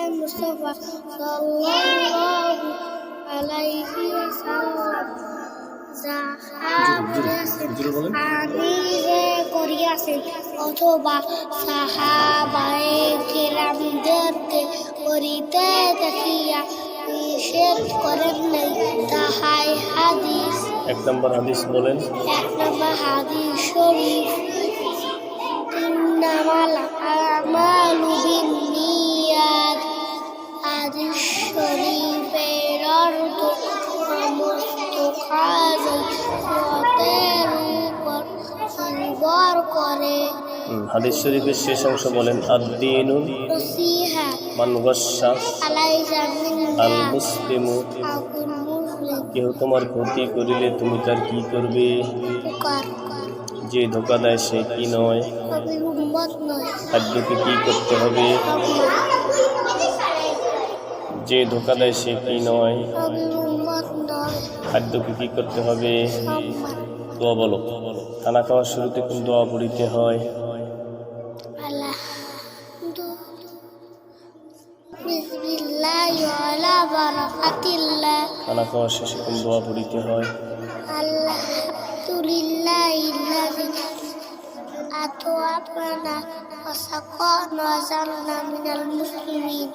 মুস্তাফা সাল্লাল্লাহু আলাইহি ওয়াসাল্লাম আমি যে করিয়াছেন অথবা সাহাবায়ে কিরামদেরকে করিতে দেখিয়া নিষেধ করেন নাই, তাহাই হাদিস। এক নম্বর হাদিস বলেন। এক নম্বর হাদিস শরীফ, ইন্নামাল আমালু বিন্নিয়াত। হাদিস শরীফের অর্থ সমস্ত কাজই নিয়তের উপর নির্ভর করে। হাদিস শরীফের শেষ অংশ বলেন, আদ-দীনু নসিহা মান গাশশা আলাইসা মিন্না আল মুসলিমু। আকুল মুসলিম। কেউ তোমার ক্ষতি করিলে তুমি তার কি করবে? উপকার যে ধোকা দেয় সে কি নয়? নবীর উম্মত নয়। খাদ্যকে কি করতে হবে? যে ধোকা দেয় সে কি নয়? নবীর উম্মত নয়। খাদ্যকে কি করতে হবে? সম্মান। দোয়া বলো। খানা খাওয়ার শুরুতে কোন দোয়া পড়িতে হয়? বিসমিল্লাহি ওয়ালা বারাকাতিল্লাহ। খানা খাওয়ার শেষে কোন দোয়া পড়িতে হয়? আলহামদুলিল্লাহিল্লাযী আত'আমানা ওয়া সাকানা ওয়া জা'আলানা মিনাল মুসলিমিন।